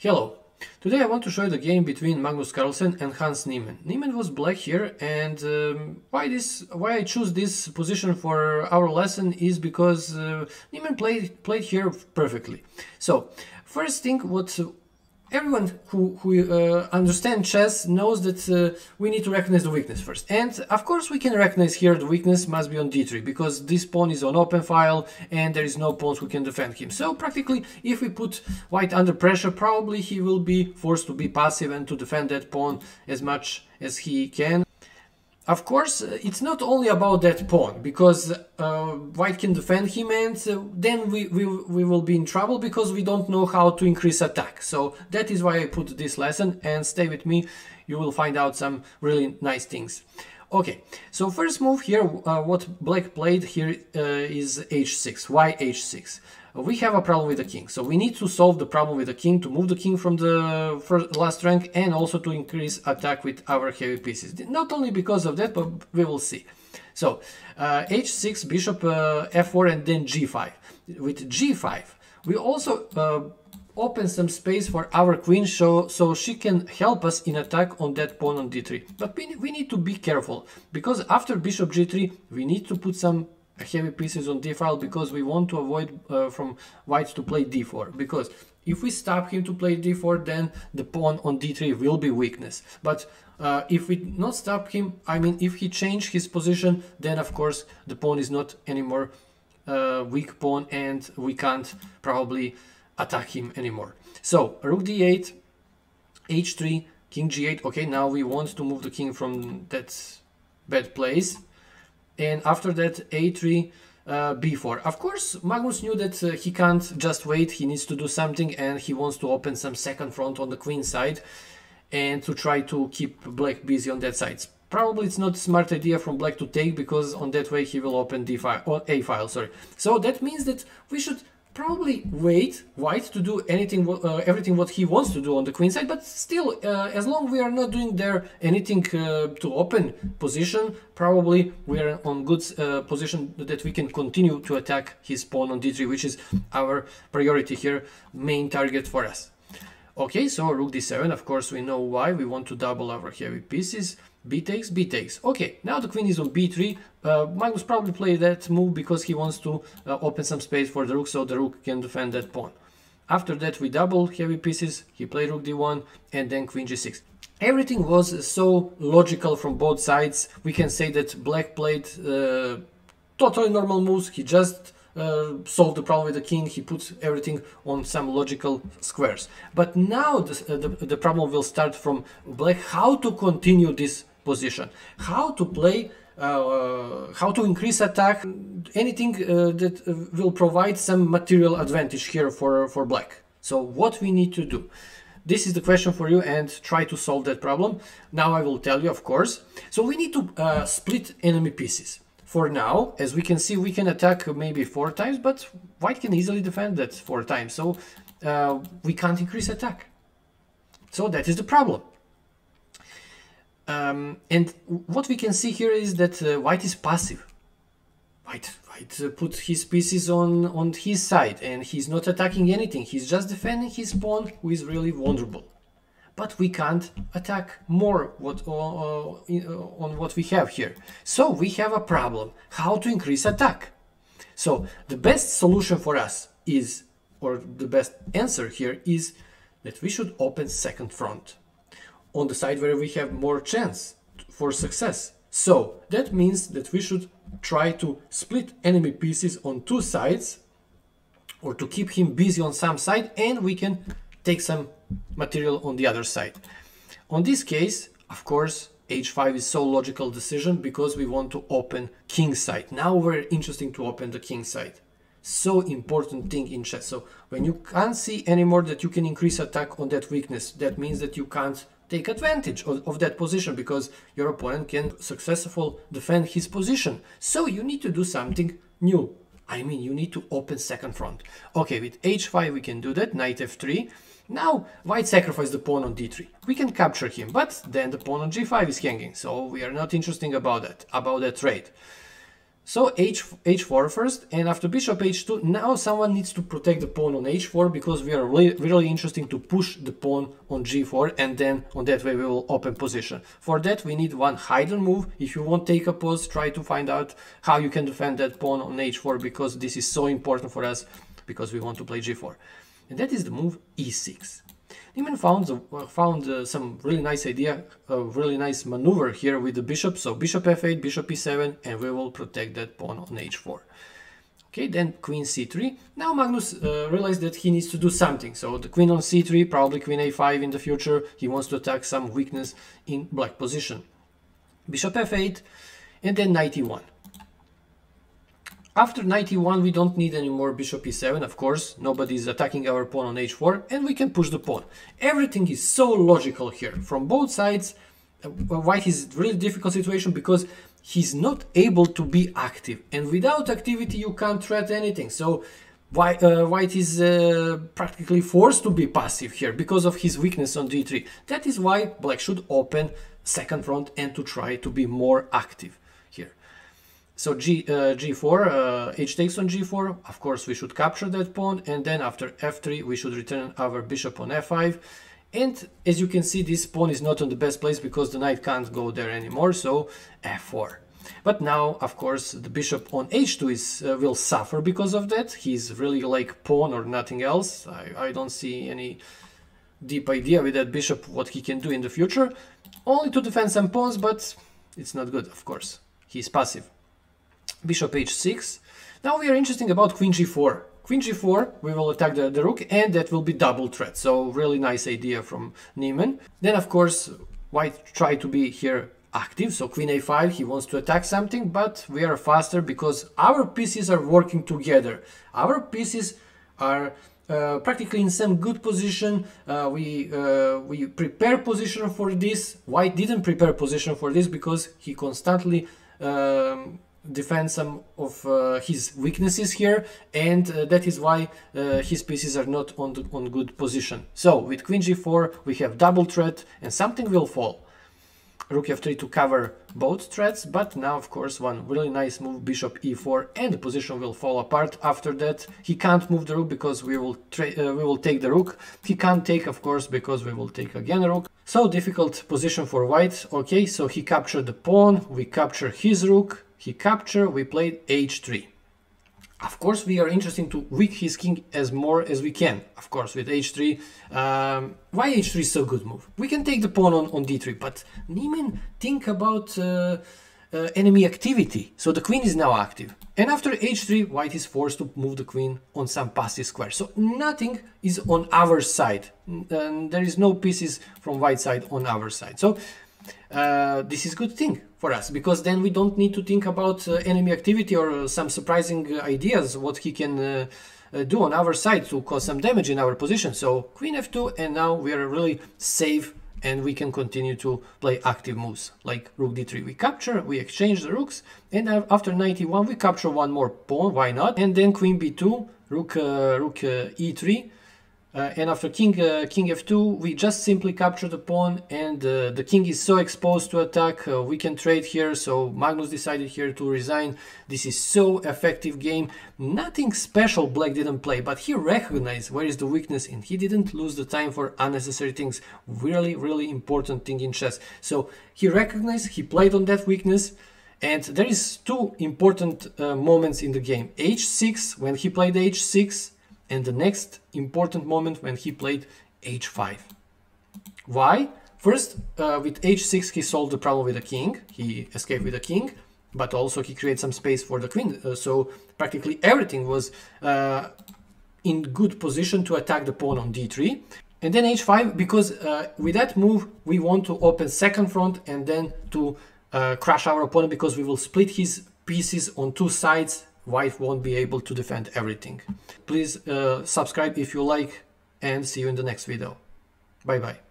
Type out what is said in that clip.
Hello. Today I want to show you the game between Magnus Carlsen and Hans Niemann. Niemann was black here, and why I choose this position for our lesson is because Niemann played here perfectly. So first thing, what everyone who understands chess knows that we need to recognize the weakness first. And of course we can recognize here the weakness must be on d3 because this pawn is on open file and there is no pawns who can defend him. So practically if we put white under pressure, probably he will be forced to be passive and to defend that pawn as much as he can. Of course, it's not only about that pawn, because white can defend him, and then we will be in trouble because we don't know how to increase attack. So that is why I put this lesson, and stay with me, you will find out some really nice things. Okay, so first move here, what black played here is h6. Why h6? We have a problem with the king, so we need to solve the problem with the king, to move the king from the last rank, and also to increase attack with our heavy pieces. Not only because of that, but we will see. So h6, bishop f4, and then g5. With g5 we also open some space for our queen, so she can help us in attack on that pawn on d3. But we need to be careful, because after bishop g3 we need to put some heavy pieces on d file, because we want to avoid from white to play d4, because if we stop him to play d4, then the pawn on d3 will be weakness. But if we not stop him, I mean if he change his position, then of course the pawn is not anymore weak pawn and we can't probably attack him anymore. So rook d8, h3, king g8. Okay, now we want to move the king from that bad place. And after that, a3, b4. Of course, Magnus knew that he can't just wait, he needs to do something, and he wants to open some second front on the queen side and to try to keep black busy on that side. Probably it's not a smart idea from black to take, because on that way he will open d file, or a file, sorry. So that means that we should probably wait white to do anything, everything what he wants to do on the queen side, but still, as long we are not doing there anything to open position, probably we are on good position that we can continue to attack his pawn on d3, which is our priority here, main target for us. Okay, so rook d7, of course we know why, we want to double our heavy pieces. B takes, B takes. Okay, now the queen is on b3. Magnus probably played that move because he wants to open some space for the rook, so the rook can defend that pawn. After that we double heavy pieces, he played rook d1 and then queen g6. Everything was so logical from both sides. We can say that black played totally normal moves. He just solved the problem with the king, he puts everything on some logical squares. But now the problem will start from black, how to continue this position, how to play, how to increase attack, anything that will provide some material advantage here for black. So what we need to do? This is the question for you, and try to solve that problem. Now I will tell you, of course. So we need to split enemy pieces. For now, as we can see, we can attack maybe 4 times, but white can easily defend that 4 times. So we can't increase attack. So that is the problem. And what we can see here is that white is passive. White put his pieces on his side, and he's not attacking anything. He's just defending his pawn, who is really vulnerable. But we can't attack more on what we have here. So we have a problem, how to increase attack. So the best solution for us is, or the best answer here is, that we should open second front on the side where we have more chance for success. So that means that we should try to split enemy pieces on 2 sides, or to keep him busy on some side, and we can take some material on the other side. On this case, of course, h5 is so logical decision, because we want to open king side. Now we're interesting to open the king side. So important thing in chess. So when you can't see anymore that you can increase attack on that weakness, that means that you can't take advantage of that position, because your opponent can successfully defend his position. So you need to do something new. I mean, you need to open second front. Okay, with h5 we can do that, knight f3. Now white sacrificed the pawn on d3. We can capture him, but then the pawn on g5 is hanging, so we are not interested about that trade. So h4 first, and after bishop h2, now someone needs to protect the pawn on h4 because we are really interesting to push the pawn on g4, and then on that way we will open position. For that we need one hidden move. If you won't take a pause, try to find out how you can defend that pawn on h4, because this is so important for us because we want to play g4. And that is the move e6. Niemann found some really nice idea, a really nice maneuver here with the bishop. So bishop f8, bishop e7, and we will protect that pawn on h4. Okay, then queen c3. Now Magnus realized that he needs to do something. So the queen on c3, probably queen a5 in the future. He wants to attack some weakness in black position. Bishop f8, and then knight e1. After knight e1, we don't need any more bishop e7, of course. Nobody is attacking our pawn on h4, and we can push the pawn. Everything is so logical here. From both sides, white is a really difficult situation because he's not able to be active. And without activity, you can't threat anything. So white is practically forced to be passive here because of his weakness on d3. That is why black should open second front and to try to be more active here. So g4, h takes on g4, of course we should capture that pawn, and then after f3 we should return our bishop on f5. And as you can see, this pawn is not on the best place because the knight can't go there anymore, so f4. But now, of course, the bishop on h2 will suffer because of that. He's really like pawn or nothing else. I don't see any deep idea with that bishop what he can do in the future. Only to defend some pawns, but it's not good, of course. He's passive. Bishop h6. Now we are interested about queen g4. Queen g4, we will attack the rook, and that will be double threat. So really nice idea from Niemann. Then of course white tried to be here active. So queen a5, he wants to attack something, but we are faster because our pieces are working together. Our pieces are practically in some good position. We prepare position for this. White didn't prepare position for this because he constantly defend some of his weaknesses here, and that is why his pieces are not on good position. So with queen g4 we have double threat and something will fall. Rook f3 to cover both threats, but now of course one really nice move, bishop e4, and the position will fall apart. After that he can't move the rook because we will take the rook. He can't take, of course, because we will take again a rook. So difficult position for white. Okay, so he captured the pawn, we capture his rook, he captured, we played h3. Of course, we are interested to weak his king as more as we can. Of course, with h3. Why h3 is so good move? We can take the pawn on d3, but Niemann think about enemy activity. So the queen is now active. And after h3, white is forced to move the queen on some passive square. So nothing is on our side. There is no pieces from white side on our side. So this is good thing for us, because then we don't need to think about enemy activity or some surprising ideas what he can do on our side to cause some damage in our position. So queen f2, and now we are really safe and we can continue to play active moves like rook d3. We capture, we exchange the rooks, and after knight e1 we capture one more pawn, why not? And then queen b2, rook e3. And after king f2, we just simply capture the pawn, and the king is so exposed to attack. We can trade here, so Magnus decided here to resign. This is so effective game. Nothing special black didn't play, but he recognized where is the weakness, and he didn't lose the time for unnecessary things. Really important thing in chess. So he recognized, he played on that weakness. And there is two important moments in the game. h6, when he played h6, and the next important moment when he played h5. Why? First, with h6 he solved the problem with the king. He escaped with the king, but also he created some space for the queen. So practically everything was in good position to attack the pawn on d3. And then h5, because with that move we want to open second front and then to crush our opponent, because we will split his pieces on two sides. White won't be able to defend everything. Please subscribe if you like, and see you in the next video. Bye bye.